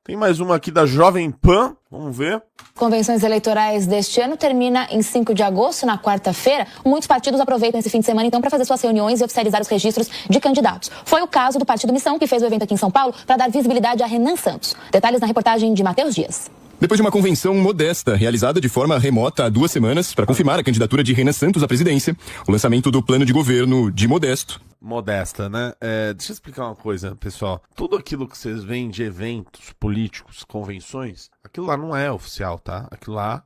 Tem mais uma aqui da Jovem Pan, vamos ver. Convenções eleitorais deste ano termina em 5 de agosto, na quarta-feira. Muitos partidos aproveitam esse fim de semana, então, para fazer suas reuniões e oficializar os registros de candidatos. Foi o caso do Partido Missão, que fez o evento aqui em São Paulo para dar visibilidade a Renan Santos. Detalhes na reportagem de Matheus Dias. Depois de uma convenção modesta, realizada de forma remota há 2 semanas, para confirmar a candidatura de Renan Santos à presidência, o lançamento do plano de governo de Modesto. Modesta, né? Deixa eu explicar uma coisa, pessoal. Tudo aquilo que vocês veem de eventos políticos, convenções, aquilo lá não é oficial, tá? Aquilo lá,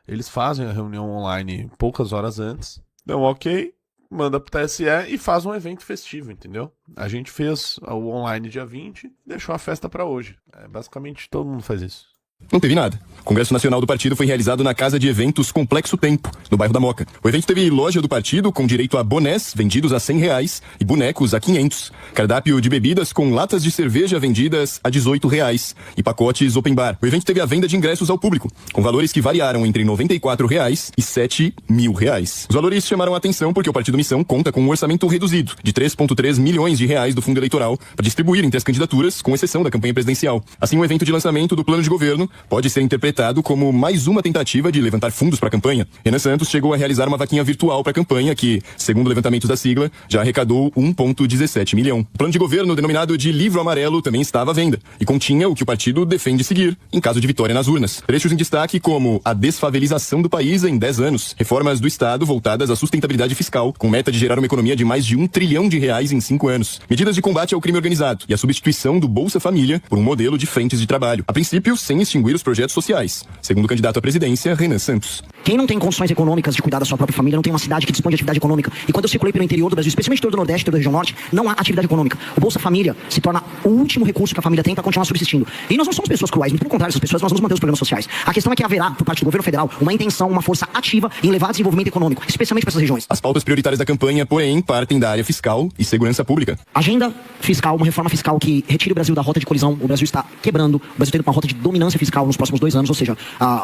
eles fazem a reunião online poucas horas antes, dão ok, manda pro TSE e faz um evento festivo, entendeu? A gente fez o online dia 20 e deixou a festa pra hoje. Basicamente todo mundo faz isso. Não teve nada. O Congresso Nacional do Partido foi realizado na Casa de Eventos Complexo Tempo, no bairro da Moca. O evento teve loja do partido com direito a bonés vendidos a R$100 e bonecos a R$500. Cardápio de bebidas com latas de cerveja vendidas a R$18 e pacotes open bar. O evento teve a venda de ingressos ao público, com valores que variaram entre R$94 e R$7.000. Os valores chamaram a atenção porque o Partido Missão conta com um orçamento reduzido de R$3,3 milhões do fundo eleitoral para distribuir entre as candidaturas, com exceção da campanha presidencial. Assim, o evento de lançamento do plano de governo pode ser interpretado como mais uma tentativa de levantar fundos para a campanha. Renan Santos chegou a realizar uma vaquinha virtual para a campanha que, segundo levantamentos da sigla, já arrecadou 1,17 milhão. O plano de governo, denominado de Livro Amarelo, também estava à venda e continha o que o partido defende seguir em caso de vitória nas urnas. Trechos em destaque como a desfavelização do país em 10 anos, reformas do Estado voltadas à sustentabilidade fiscal, com meta de gerar uma economia de mais de R$1 trilhão em 5 anos, medidas de combate ao crime organizado e a substituição do Bolsa Família por um modelo de frentes de trabalho, a princípio sem extinguir os projetos sociais, segundo o candidato à presidência, Renan Santos. Quem não tem condições econômicas de cuidar da sua própria família, não tem uma cidade que dispõe de atividade econômica. E quando eu circulei pelo interior do Brasil, especialmente todo o Nordeste, toda a região Norte, não há atividade econômica. O Bolsa Família se torna o último recurso que a família tem para continuar subsistindo. E nós não somos pessoas cruéis, muito pelo contrário, essas pessoas nós vamos manter os programas sociais. A questão é que haverá, por parte do governo federal, uma intenção, uma força ativa em levar desenvolvimento econômico, especialmente para essas regiões. As pautas prioritárias da campanha, porém, partem da área fiscal e segurança pública. Agenda fiscal, uma reforma fiscal que retire o Brasil da rota de colisão. O Brasil está quebrando, o Brasil tem uma rota de dominância fiscal nos próximos 2 anos, ou seja,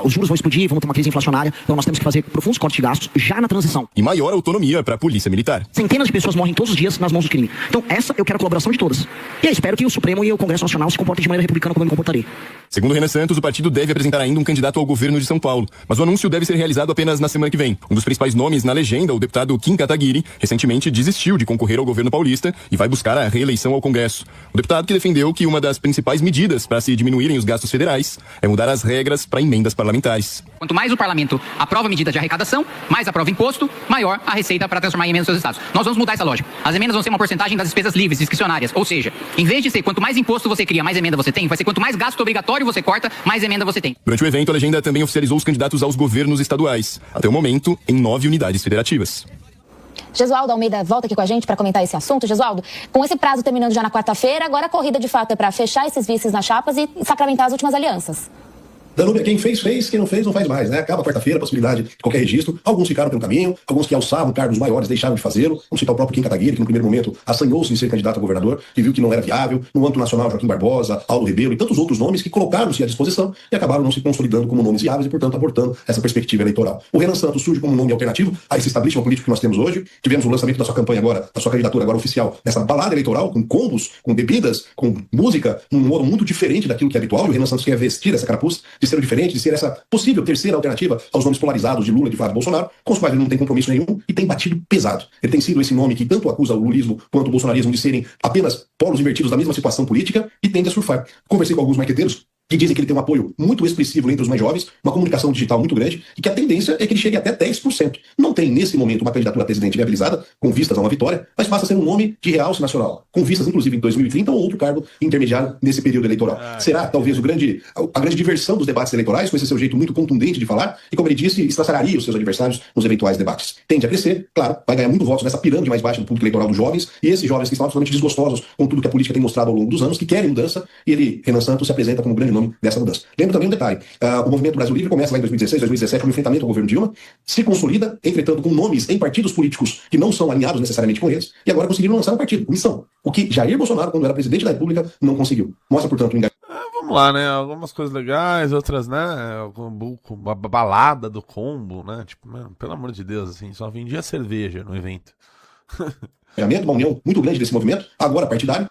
os juros vão explodir, vamos ter uma crise inflacionária, então nós temos que fazer profundos cortes de gastos já na transição. E maior autonomia para a polícia militar. Centenas de pessoas morrem todos os dias nas mãos do crime. Então essa eu quero a colaboração de todas. E eu espero que o Supremo e o Congresso Nacional se comportem de maneira republicana como eu me comportarei. Segundo Renan Santos, o partido deve apresentar ainda um candidato ao governo de São Paulo, mas o anúncio deve ser realizado apenas na semana que vem. Um dos principais nomes na legenda, o deputado Kim Kataguiri, recentemente desistiu de concorrer ao governo paulista e vai buscar a reeleição ao Congresso. O deputado que defendeu que uma das principais medidas para se diminuírem os gastos federais é mudar as regras para emendas parlamentares. Quanto mais o parlamento aprova medida de arrecadação, mais aprova imposto, maior a receita para transformar em emendas nos seus estados. Nós vamos mudar essa lógica. As emendas vão ser uma porcentagem das despesas livres, discricionárias. Ou seja, em vez de ser quanto mais imposto você cria, mais emenda você tem, vai ser quanto mais gasto obrigatório você corta, mais emenda você tem. Durante o evento, a legenda também oficializou os candidatos aos governos estaduais, até o momento, em 9 unidades federativas. Gesualdo Almeida volta aqui com a gente para comentar esse assunto. Gesualdo, com esse prazo terminando já na quarta-feira, agora a corrida de fato é para fechar esses vices nas chapas e sacramentar as últimas alianças. Danúbia, quem fez, quem não fez, não faz mais, né? Acaba quarta-feira a possibilidade de qualquer registro. Alguns ficaram pelo caminho, alguns que alçavam cargos maiores deixaram de fazê-lo. Vamos citar o próprio Kim Kataguiri, que no primeiro momento assanhou-se em ser candidato a governador, que viu que não era viável. No âmbito nacional, Joaquim Barbosa, Paulo Rebelo e tantos outros nomes que colocaram-se à disposição e acabaram não se consolidando como nomes viáveis e, portanto, abortando essa perspectiva eleitoral. O Renan Santos surge como um nome alternativo a esse establishment político que nós temos hoje. Tivemos o lançamento da sua campanha agora, da sua candidatura agora oficial, nessa balada eleitoral, com combos, com bebidas, com música, um modo muito diferente daquilo que é habitual. E o Renan Santos quer vestir essa carapuça de ser diferente, de ser essa possível terceira alternativa aos nomes polarizados de Lula e de Flávio Bolsonaro, com os quais ele não tem compromisso nenhum e tem batido pesado. Ele tem sido esse nome que tanto acusa o lulismo quanto o bolsonarismo de serem apenas polos invertidos da mesma situação política e tende a surfar. Conversei com alguns marqueteiros que dizem que ele tem um apoio muito expressivo entre os mais jovens, uma comunicação digital muito grande, e que a tendência é que ele chegue até 10%. Não tem, nesse momento, uma candidatura a presidente viabilizada, com vistas a uma vitória, mas passa a ser um nome de realce nacional, com vistas, inclusive, em 2030 ou outro cargo intermediário nesse período eleitoral. Será, talvez, a grande diversão dos debates eleitorais, com esse seu jeito muito contundente de falar, e, como ele disse, estraçalharia os seus adversários nos eventuais debates. Tende a crescer, claro, vai ganhar muito votos nessa pirâmide mais baixa do público eleitoral dos jovens, e esses jovens que estão absolutamente desgostosos com tudo que a política tem mostrado ao longo dos anos, que querem mudança, e ele, Renan Santos, se apresenta como grande nome dessa mudança. Lembro também um detalhe, o Movimento Brasil Livre começa lá em 2016, 2017 com o enfrentamento ao governo Dilma, se consolida, entretanto, com nomes em partidos políticos que não são alinhados necessariamente com eles, e agora conseguiram lançar um partido, Missão, o que Jair Bolsonaro, quando era presidente da República, não conseguiu. Mostra, portanto, o engajamento. Vamos lá, né? Algumas coisas legais, outras, né? A balada do combo, né? Tipo, mano, pelo amor de Deus, assim, só vendia cerveja no evento. Uma união muito grande desse movimento, agora partidário.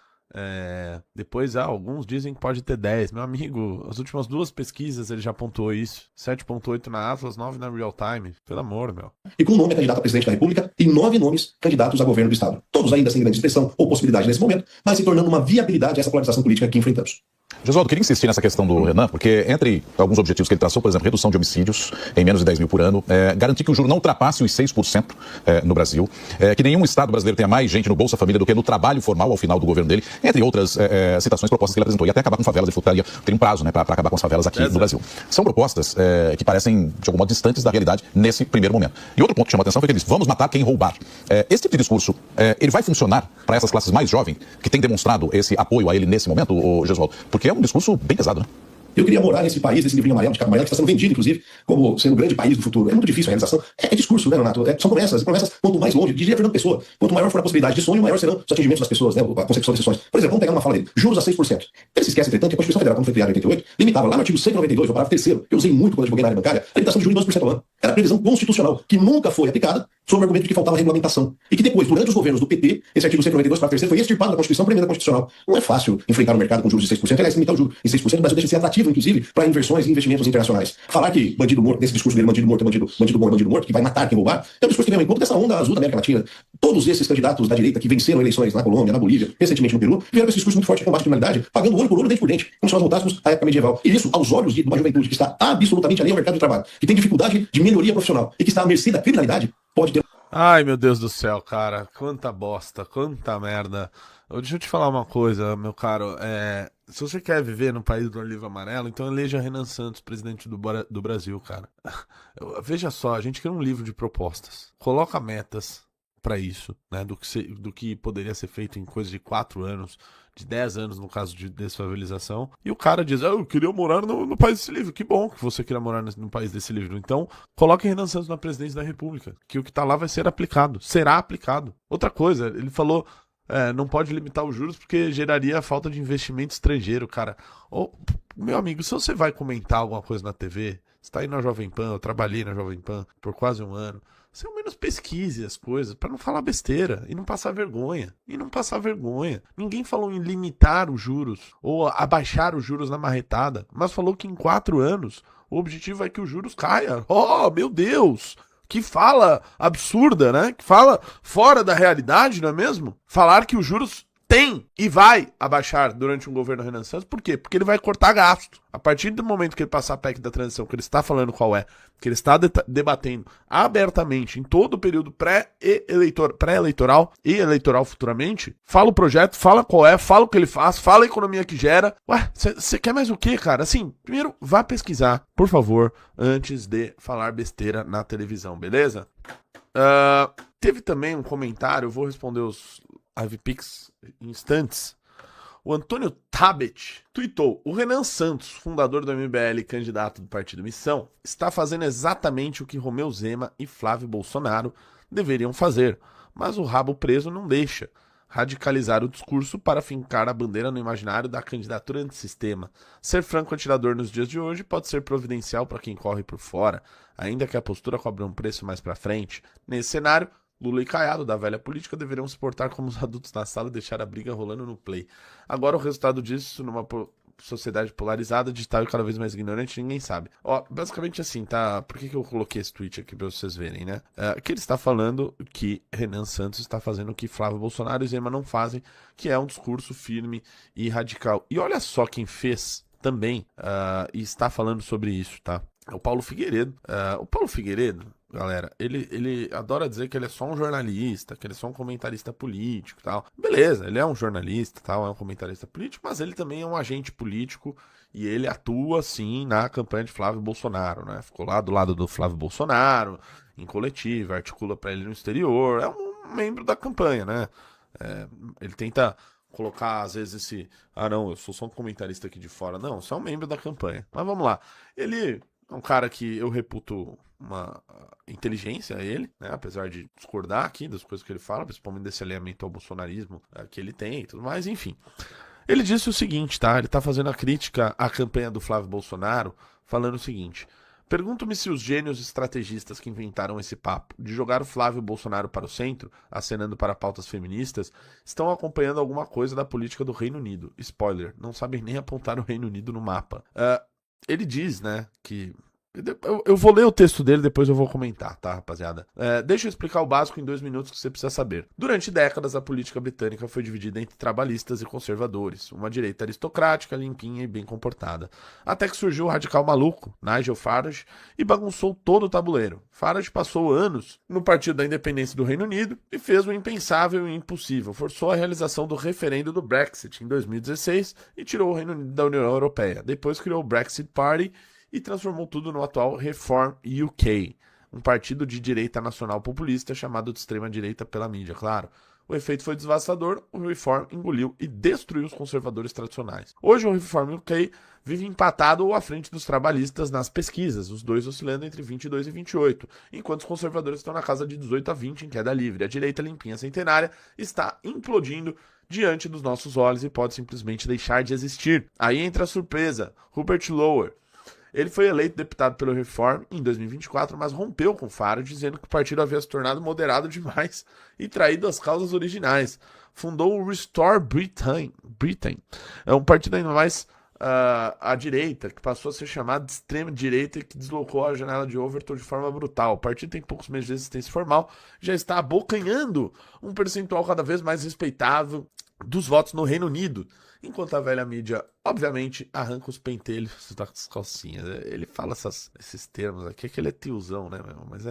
Depois, alguns dizem que pode ter 10. Meu amigo, as últimas 2 pesquisas ele já pontuou isso. 7,8 na Atlas, 9 na Real Time. Pelo amor, meu. E com um nome a candidato a presidente da República e 9 nomes candidatos a governo do Estado. Todos ainda sem grande expressão ou possibilidade nesse momento, mas se tornando uma viabilidade a essa polarização política que enfrentamos. Gesualdo, queria insistir nessa questão do Renan, porque entre alguns objetivos que ele traçou, por exemplo, redução de homicídios em menos de 10 mil por ano, garantir que o juro não ultrapasse os 6% no Brasil, que nenhum estado brasileiro tenha mais gente no Bolsa Família do que no trabalho formal ao final do governo dele, entre outras citações, propostas que ele apresentou. E até acabar com favelas, ele falou que teria um prazo, né, para acabar com as favelas aqui no Brasil. São propostas que parecem, de algum modo, distantes da realidade nesse primeiro momento. E outro ponto que chamou a atenção foi que ele disse, vamos matar quem roubar. Esse tipo de discurso, ele vai funcionar para essas classes mais jovens, que têm demonstrado esse apoio a ele nesse momento, Gesualdo? Porque é um discurso bem pesado, né? Eu queria morar nesse país, nesse livrinho amarelo, de capa amarela, que está sendo vendido, inclusive, como sendo o grande país do futuro. É muito difícil a realização. É discurso, né, Renato? São promessas. Promessas, quanto mais longe, dizia Fernando Pessoa, quanto maior for a possibilidade de sonho, maior serão os atingimentos das pessoas, né, a concepção desses sonhos. Por exemplo, vamos pegar uma fala dele. Juros a 6%. Ele se esquece, entretanto, que a Constituição Federal, quando foi criada em 88, limitava lá no artigo 192, o parágrafo 3º, que eu usei muito quando advoguei na área bancária, a limitação de juros em 12% ao ano. Era a previsão constitucional, que nunca foi aplicada, sob o argumento de que faltava regulamentação. E que depois, durante os governos do PT, esse artigo 192, parágrafo 3º, foi extirpado da Constituição por emenda constitucional. Não é fácil enfrentar o mercado com juros de 6%. Aliás, limitar o juro em 6%, o Brasil deixa de ser atrativo, inclusive, para inversões e investimentos internacionais. Falar que bandido morto, nesse discurso dele, bandido morto, bandido bom é bandido morto, que vai matar quem roubar, é um discurso que vem ao encontro dessa onda azul da América Latina. Todos esses candidatos da direita que venceram eleições na Colômbia, na Bolívia, recentemente no Peru, vieram com esse discurso muito forte de combate à criminalidade, pagando olho por olho, dente por dente, como se nós voltássemos à época medieval. E isso, aos olhos de uma juventude que está absolutamente alheia ao mercado de trabalho, que tem dificuldade de melhoria profissional e que está à mercê da criminalidade, pode ter... Ai, meu Deus do céu, cara. Quanta bosta, quanta merda. Deixa eu te falar uma coisa, meu caro. Se você quer viver no país do livro amarelo, então eleja Renan Santos, presidente do Brasil, cara. Veja só, a gente quer um livro de propostas. Coloca metas para isso, né? Do que poderia ser feito em coisa de 4 anos, de 10 anos no caso de desfavelização. E o cara diz, eu queria morar no país desse livro. Que bom que você queria morar no país desse livro. Então, coloque Renan Santos na presidência da República, que o que tá lá vai ser aplicado, será aplicado. Outra coisa, ele falou... não pode limitar os juros porque geraria a falta de investimento estrangeiro, cara. Meu amigo, se você vai comentar alguma coisa na TV, você tá aí na Jovem Pan, eu trabalhei na Jovem Pan por quase um ano, você ao menos pesquise as coisas pra não falar besteira e não passar vergonha. Ninguém falou em limitar os juros ou abaixar os juros na marretada, mas falou que em 4 anos o objetivo é que os juros caia. Oh, meu Deus! Que fala absurda, né? Que fala fora da realidade, não é mesmo? Falar que os juros tem e vai abaixar durante um governo Renan Santos. Por quê? Porque ele vai cortar gasto. A partir do momento que ele passar a PEC da transição, que ele está falando qual é, que ele está debatendo abertamente em todo o período pré-eleitoral e eleitoral futuramente, fala o projeto, fala qual é, fala o que ele faz, fala a economia que gera. Ué, você quer mais o quê, cara? Assim, primeiro, vá pesquisar, por favor, antes de falar besteira na televisão, beleza? Teve também um comentário, eu vou responder os IVPix em instantes. O Antônio Tabet tweetou: o Renan Santos, fundador do MBL e candidato do Partido Missão, está fazendo exatamente o que Romeu Zema e Flávio Bolsonaro deveriam fazer, mas o rabo preso não deixa. Radicalizar o discurso para fincar a bandeira no imaginário da candidatura antissistema. Ser franco-atirador nos dias de hoje pode ser providencial para quem corre por fora, ainda que a postura cobre um preço mais para frente. Nesse cenário, Lula e Caiado, da velha política, deveriam se portar como os adultos na sala e deixar a briga rolando no play. Agora o resultado disso, numa sociedade polarizada, digital e cada vez mais ignorante, ninguém sabe. Basicamente assim, tá? Por que eu coloquei esse tweet aqui pra vocês verem, né? Que ele está falando que Renan Santos está fazendo o que Flávio Bolsonaro e Zema não fazem, que é um discurso firme e radical. E olha só quem fez também e está falando sobre isso, tá? É o Paulo Figueiredo. O Paulo Figueiredo, galera, ele adora dizer que ele é só um jornalista, que ele é só um comentarista político e tal. Beleza, ele é um jornalista, tal, é um comentarista político, mas ele também é um agente político e ele atua, sim, na campanha de Flávio Bolsonaro, né? Ficou lá do lado do Flávio Bolsonaro, em coletiva, articula pra ele no exterior, é um membro da campanha, né? Ele tenta colocar, às vezes, não, eu sou só um comentarista aqui de fora. Não, você é um membro da campanha. Mas vamos lá. Ele é um cara que eu reputo uma inteligência a ele, né? Apesar de discordar aqui das coisas que ele fala, principalmente desse alinhamento ao bolsonarismo que ele tem e tudo mais, enfim. Ele disse o seguinte, tá? Ele tá fazendo a crítica à campanha do Flávio Bolsonaro, falando o seguinte: Pergunto-me se os gênios estrategistas que inventaram esse papo de jogar o Flávio Bolsonaro para o centro, acenando para pautas feministas, estão acompanhando alguma coisa da política do Reino Unido. Spoiler, não sabem nem apontar o Reino Unido no mapa. Ele diz, né, que... Eu vou ler o texto dele, depois eu vou comentar, tá, rapaziada? Deixa eu explicar o básico em 2 minutos que você precisa saber. Durante décadas, a política britânica foi dividida entre trabalhistas e conservadores, uma direita aristocrática, limpinha e bem comportada. Até que surgiu o radical maluco, Nigel Farage, e bagunçou todo o tabuleiro. Farage passou anos no Partido da Independência do Reino Unido e fez o impensável e impossível. Forçou a realização do referendo do Brexit em 2016 e tirou o Reino Unido da União Europeia. Depois criou o Brexit Party e transformou tudo no atual Reform UK, um partido de direita nacional populista chamado de extrema-direita pela mídia, claro. O efeito foi devastador, o Reform engoliu e destruiu os conservadores tradicionais. Hoje o Reform UK vive empatado ou à frente dos trabalhistas nas pesquisas, os dois oscilando entre 22 e 28, enquanto os conservadores estão na casa de 18 a 20 em queda livre. A direita limpinha centenária está implodindo diante dos nossos olhos e pode simplesmente deixar de existir. Aí entra a surpresa, Rupert Lower. Ele foi eleito deputado pelo Reform em 2024, mas rompeu com Farage, dizendo que o partido havia se tornado moderado demais e traído as causas originais. Fundou o Restore Britain. É um partido ainda mais à direita, que passou a ser chamado de extrema-direita e que deslocou a janela de Overton de forma brutal. O partido tem poucos meses de existência formal, já está abocanhando um percentual cada vez mais respeitável dos votos no Reino Unido, enquanto a velha mídia, obviamente, arranca os pentelhos das calcinhas. Ele fala esses termos aqui, que ele é tiozão, né, meu? Mas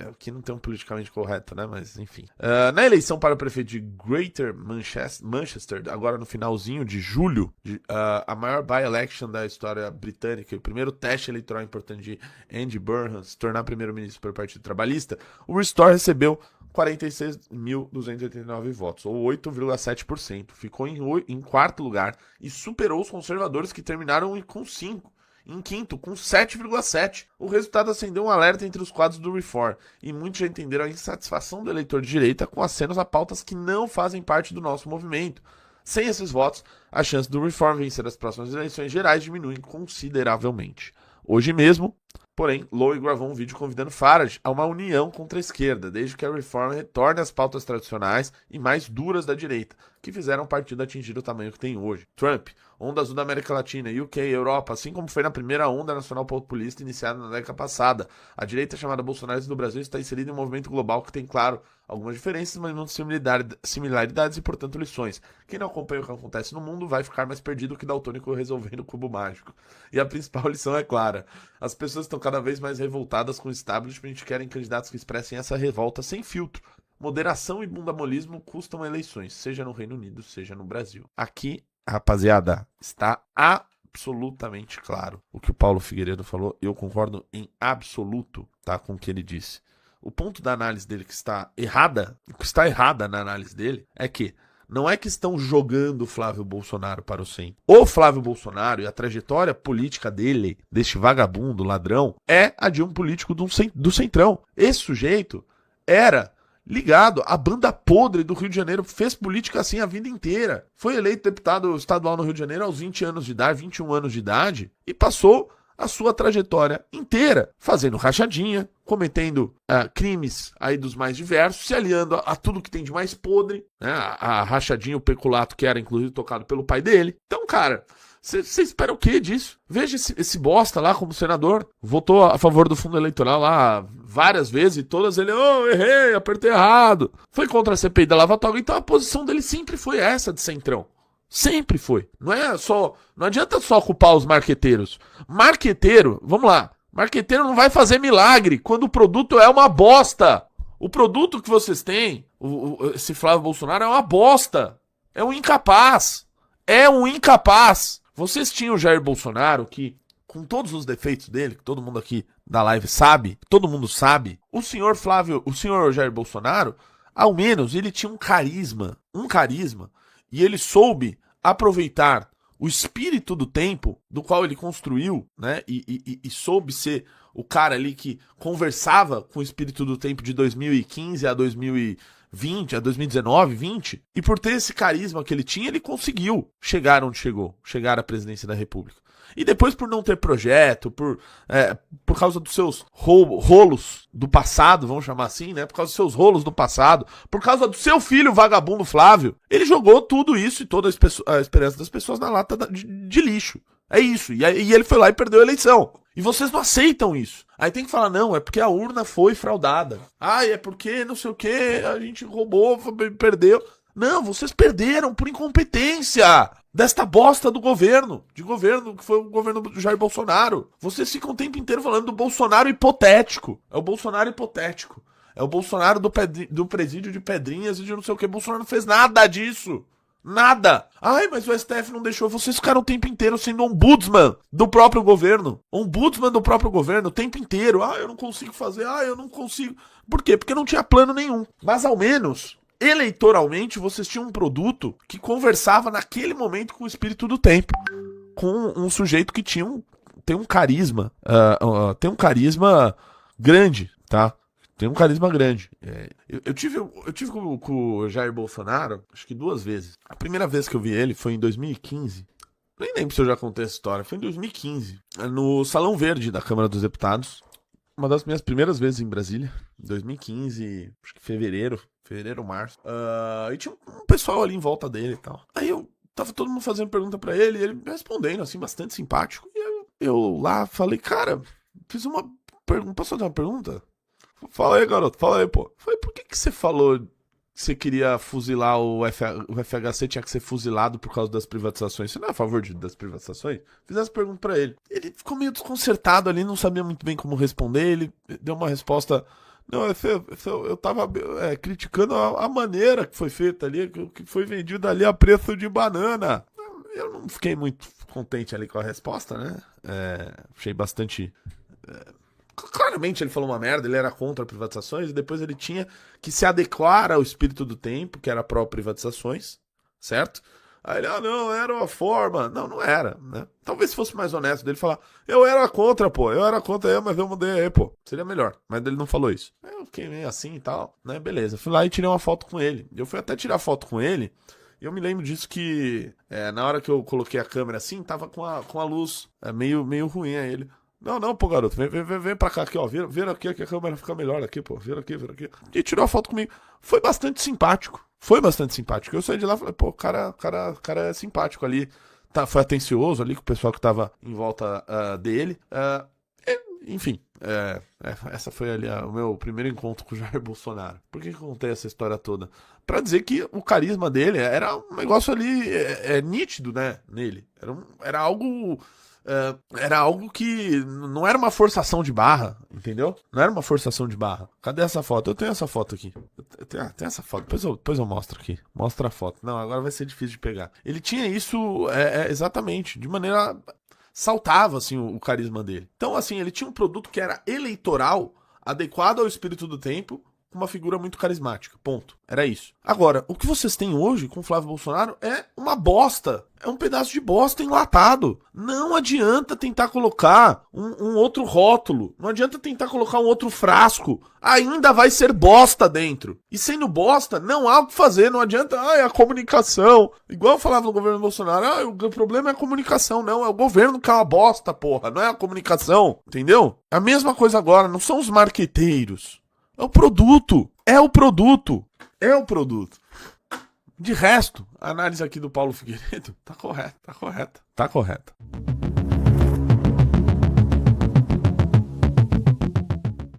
aqui não tem um politicamente correto, né, mas enfim. Na eleição para o prefeito de Greater Manchester, agora no finalzinho de julho, a maior by-election da história britânica, e o primeiro teste eleitoral importante de Andy Burnham se tornar primeiro-ministro pelo Partido Trabalhista, o Restore recebeu 46.289 votos, ou 8,7%. Ficou em quarto lugar e superou os conservadores, que terminaram com 5. Em quinto, com 7,7%. O resultado acendeu um alerta entre os quadros do Reform, e muitos já entenderam a insatisfação do eleitor de direita com acenos a pautas que não fazem parte do nosso movimento. Sem esses votos, a chance do Reform vencer as próximas eleições gerais diminui consideravelmente. Hoje mesmo, porém, Lowe gravou um vídeo convidando Farage a uma união contra a esquerda, desde que a Reform retorne às pautas tradicionais e mais duras da direita, que fizeram o partido atingir o tamanho que tem hoje. Trump, onda azul da América Latina, UK, Europa, assim como foi na primeira onda nacional populista iniciada na década passada. A direita chamada bolsonarista do Brasil está inserida em um movimento global que tem, claro, algumas diferenças, mas não similaridades e, portanto, lições. Quem não acompanha o que acontece no mundo vai ficar mais perdido que daltônico resolvendo o cubo mágico. E a principal lição é clara. As pessoas estão cada vez mais revoltadas com o establishment e querem candidatos que expressem essa revolta sem filtro. Moderação e bundamolismo custam eleições, seja no Reino Unido, seja no Brasil. Aqui, rapaziada, está absolutamente claro o que o Paulo Figueiredo falou. Eu concordo em absoluto, tá, com o que ele disse. O ponto da análise dele que está errada, o que está errada na análise dele, é que não é que estão jogando o Flávio Bolsonaro para o centro. O Flávio Bolsonaro e a trajetória política dele, deste vagabundo, ladrão, é a de um político do Centrão. Esse sujeito era ligado à banda podre do Rio de Janeiro, fez política assim a vida inteira. Foi eleito deputado estadual no Rio de Janeiro aos 20 anos de idade, 21 anos de idade, e passou a sua trajetória inteira fazendo rachadinha, cometendo crimes aí dos mais diversos, se aliando a tudo que tem de mais podre, né? A rachadinha, o peculato, que era inclusive tocado pelo pai dele. Então, cara, você espera o que disso? Veja esse bosta lá como senador, votou a favor do fundo eleitoral lá várias vezes e todas ele, errei, apertei errado. Foi contra a CPI da Lava Toga, então a posição dele sempre foi essa de centrão. Sempre foi. Não adianta só culpar os marqueteiros. Marqueteiro, vamos lá. Marqueteiro não vai fazer milagre quando o produto é uma bosta. O produto que vocês têm, esse Flávio Bolsonaro, é uma bosta. É um incapaz. É um incapaz. Vocês tinham o Jair Bolsonaro, que, com todos os defeitos dele, que todo mundo aqui da live sabe, todo mundo sabe, o senhor Jair Bolsonaro, ao menos, ele tinha um carisma, e ele soube aproveitar o espírito do tempo do qual ele construiu, né? E soube ser o cara ali que conversava com o espírito do tempo de 2015 a 2020, 2020, a 2019, 20, e por ter esse carisma que ele tinha, ele conseguiu chegar onde chegou, chegar à presidência da República. E depois, por não ter projeto, por causa dos seus rolos do passado, vamos chamar assim, né? Por causa dos seus rolos do passado, por causa do seu filho vagabundo Flávio, ele jogou tudo isso e toda a esperança das pessoas na lata de lixo. É isso. E ele foi lá e perdeu a eleição. E vocês não aceitam isso. Aí tem que falar, não, é porque a urna foi fraudada. É porque não sei o que, a gente roubou, perdeu. Não, vocês perderam por incompetência desta bosta do governo, que foi o governo do Jair Bolsonaro. Vocês ficam o tempo inteiro falando do Bolsonaro hipotético. É o Bolsonaro hipotético. É o Bolsonaro do presídio de Pedrinhas e de não sei o que. Bolsonaro não fez nada disso. Nada. Mas o STF não deixou. Vocês ficaram o tempo inteiro sendo ombudsman do próprio governo. Ombudsman do próprio governo o tempo inteiro. Eu não consigo fazer. Eu não consigo. Por quê? Porque não tinha plano nenhum. Mas ao menos, eleitoralmente, vocês tinham um produto que conversava naquele momento com o espírito do tempo. Com um sujeito que tem um carisma. Tem um carisma grande, tá? Tem um carisma grande. Eu tive com o Jair Bolsonaro, acho que 2 vezes. A primeira vez que eu vi ele foi em 2015. Nem lembro se eu já contei essa história. Foi em 2015. No Salão Verde da Câmara dos Deputados. Uma das minhas primeiras vezes em Brasília. Em 2015, acho que fevereiro, março. E tinha um pessoal ali em volta dele e tal. Aí tava todo mundo fazendo pergunta pra ele, e ele respondendo, assim, bastante simpático. E eu lá falei, cara, fiz uma pergunta. Posso fazer uma pergunta? Fala aí, garoto, fala aí, pô. Falei, por que você falou que você queria fuzilar o FHC, tinha que ser fuzilado por causa das privatizações? Você não é a favor das privatizações? Fiz essa pergunta pra ele. Ele ficou meio desconcertado ali, não sabia muito bem como responder. Ele deu uma resposta... Não, eu tava criticando a maneira que foi feita ali, que foi vendido ali a preço de banana. Eu não fiquei muito contente ali com a resposta, né? Achei bastante... Claramente ele falou uma merda, ele era contra privatizações e depois ele tinha que se adequar ao espírito do tempo, que era pró-privatizações, certo? Aí ele, não, era uma forma. Não era, né? Talvez se fosse mais honesto dele falar, eu era contra, mas eu mudei aí, pô. Seria melhor, mas ele não falou isso. Eu fiquei meio assim e tal, né? Beleza, fui lá e tirei uma foto com ele. Eu fui até tirar foto com ele e eu me lembro disso que na hora que eu coloquei a câmera assim, tava com a luz meio ruim aí ele. Não, pô, garoto, vem pra cá aqui, ó, vira aqui que a câmera fica melhor aqui, pô, vira aqui. E tirou a foto comigo. Foi bastante simpático. Eu saí de lá e falei, pô, o cara é simpático ali, foi atencioso ali com o pessoal que tava em volta dele. Enfim, essa foi ali o meu primeiro encontro com o Jair Bolsonaro. Por que eu contei essa história toda? Pra dizer que o carisma dele era um negócio ali nítido, né, nele. Era algo... era algo que não era uma forçação de barra, entendeu? Não era uma forçação de barra. Cadê essa foto? Eu tenho essa foto aqui. Tem essa foto. Depois eu mostro aqui. Mostra a foto. Não, agora vai ser difícil de pegar. Ele tinha isso exatamente, de maneira... saltava, assim, o carisma dele. Então, assim, ele tinha um produto que era eleitoral, adequado ao espírito do tempo, com uma figura muito carismática. Ponto. Era isso. Agora, o que vocês têm hoje com o Flávio Bolsonaro é uma bosta. É um pedaço de bosta enlatado. Não adianta tentar colocar um outro rótulo. Não adianta tentar colocar um outro frasco. Ainda vai ser bosta dentro. E sendo bosta, não há o que fazer. Não adianta, é a comunicação. Igual eu falava no governo Bolsonaro, o problema é a comunicação. Não, é o governo que é uma bosta, porra. Não é a comunicação. Entendeu? A mesma coisa agora, não são os marqueteiros. É o produto. De resto, a análise aqui do Paulo Figueiredo tá correta.